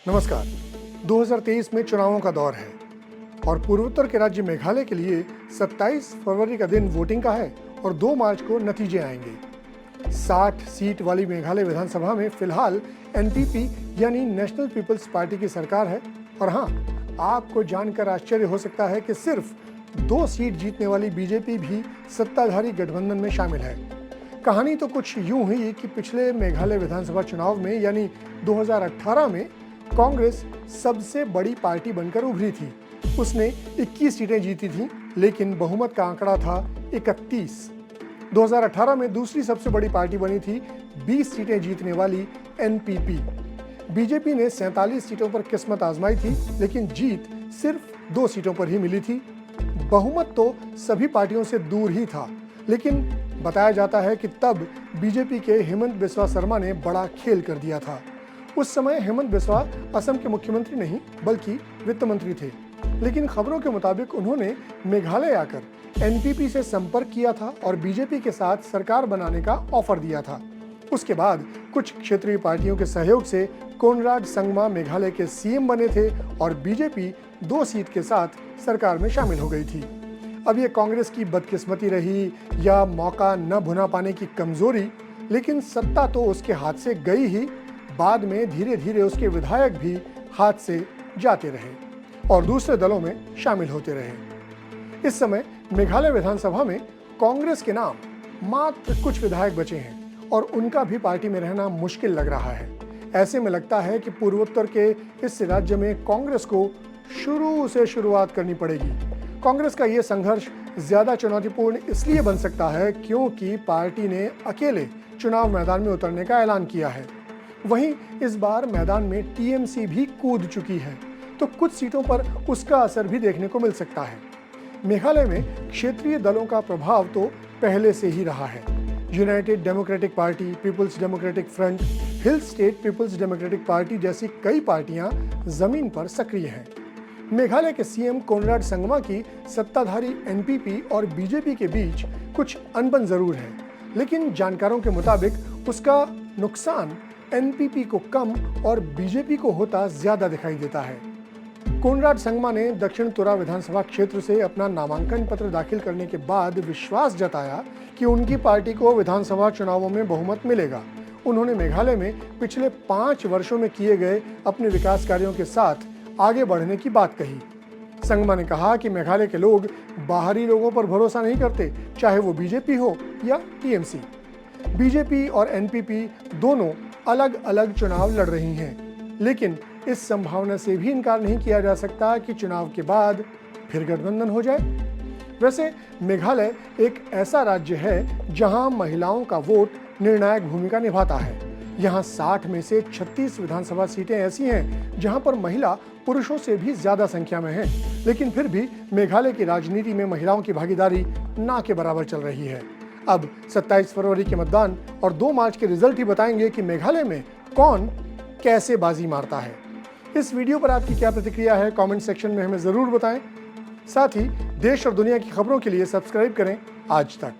नमस्कार। 2023 में चुनावों का दौर है और पूर्वोत्तर के राज्य मेघालय के लिए 27 फरवरी का दिन वोटिंग का है और 2 मार्च को नतीजे आएंगे। 60 सीट वाली मेघालय विधानसभा में फिलहाल एनपीपी यानी नेशनल पीपल्स पार्टी की सरकार है। और हाँ, आपको जानकर आश्चर्य हो सकता है कि सिर्फ 2 सीट जीतने वाली बीजेपी भी सत्ताधारी गठबंधन में शामिल है। कहानी तो कुछ यूं हुई कि पिछले मेघालय विधानसभा चुनाव में यानी 2018 में कांग्रेस सबसे बड़ी पार्टी बनकर उभरी थी। उसने 21 सीटें जीती थीं, लेकिन बहुमत का आंकड़ा था 31। 2018 में दूसरी सबसे बड़ी पार्टी बनी थी 20 सीटें जीतने वाली एनपीपी। बीजेपी ने 47 सीटों पर किस्मत आजमाई थी, लेकिन जीत सिर्फ 2 सीटों पर ही मिली थी। बहुमत तो सभी पार्टियों से दूर ही था, लेकिन बताया जाता है कि तब बीजेपी के हेमंत बिस्वा शर्मा ने बड़ा खेल कर दिया था। उस समय हेमंत बिस्वा असम के मुख्यमंत्री नहीं बल्कि वित्त मंत्री थे, लेकिन खबरों के मुताबिक उन्होंने मेघालय आकर एनपीपी से संपर्क किया था और बीजेपी के साथ सरकार बनाने का ऑफर दिया था। उसके बाद कुछ क्षेत्रीय पार्टियों के सहयोग से कोनराड संगमा मेघालय के सीएम बने थे और बीजेपी 2 सीट के साथ सरकार में शामिल हो गई थी। अब ये कांग्रेस की बदकिस्मती रही या मौका न भुना पाने की कमजोरी, लेकिन सत्ता तो उसके हाथ से गई ही। बाद में धीरे धीरे उसके विधायक भी हाथ से जाते रहे और दूसरे दलों में शामिल होते रहे। इस समय मेघालय विधानसभा में कांग्रेस के नाम मात्र कुछ विधायक बचे हैं और उनका भी पार्टी में रहना मुश्किल लग रहा है। ऐसे में लगता है कि पूर्वोत्तर के इस राज्य में कांग्रेस को शुरू से शुरुआत करनी पड़ेगी। कांग्रेस का यह संघर्ष ज्यादा चुनौतीपूर्ण इसलिए बन सकता है क्योंकि पार्टी ने अकेले चुनाव मैदान में उतरने का ऐलान किया है। वहीं इस बार मैदान में टीएमसी भी कूद चुकी है, तो कुछ सीटों पर उसका असर भी देखने को मिल सकता है। मेघालय में क्षेत्रीय दलों का प्रभाव तो पहले से ही रहा है। United Democratic Party, People's Democratic Front, Hill State People's Democratic Party जैसी कई पार्टियां जमीन पर सक्रिय हैं। मेघालय के सीएम कोनराड संगमा की सत्ताधारी एनपीपी और बीजेपी के बीच कुछ अनबन जरूर है, लेकिन जानकारों के मुताबिक उसका नुकसान एनपीपी को कम और बीजेपी को होता ज्यादा दिखाई देता है। कोनराड संगमा ने दक्षिण तुरा विधानसभा क्षेत्र से अपना नामांकन पत्र दाखिल करने के बाद विश्वास जताया कि उनकी पार्टी को विधानसभा चुनावों में बहुमत मिलेगा। उन्होंने मेघालय में पिछले 5 वर्षों में किए गए अपने विकास कार्यों के साथ आगे बढ़ने की बात कही। संगमा ने कहा कि मेघालय के लोग बाहरी लोगों पर भरोसा नहीं करते, चाहे वो बीजेपी हो या टीएमसी। बीजेपी और एनपीपी दोनों अलग अलग चुनाव लड़ रही हैं, लेकिन इस संभावना से भी इनकार नहीं किया जा सकता कि चुनाव के बाद फिर गठबंधन हो जाए। वैसे मेघालय एक ऐसा राज्य है जहां महिलाओं का वोट निर्णायक भूमिका निभाता है। यहां 60 में से 36 विधानसभा सीटें ऐसी हैं जहां पर महिला पुरुषों से भी ज्यादा संख्या में हैं, लेकिन फिर भी मेघालय की राजनीति में महिलाओं की भागीदारी ना के बराबर चल रही है। अब 27 फरवरी के मतदान और 2 मार्च के रिजल्ट ही बताएंगे कि मेघालय में कौन कैसे बाजी मारता है। इस वीडियो पर आपकी क्या प्रतिक्रिया है, कमेंट सेक्शन में हमें जरूर बताएं। साथ ही देश और दुनिया की खबरों के लिए सब्सक्राइब करें आज तक।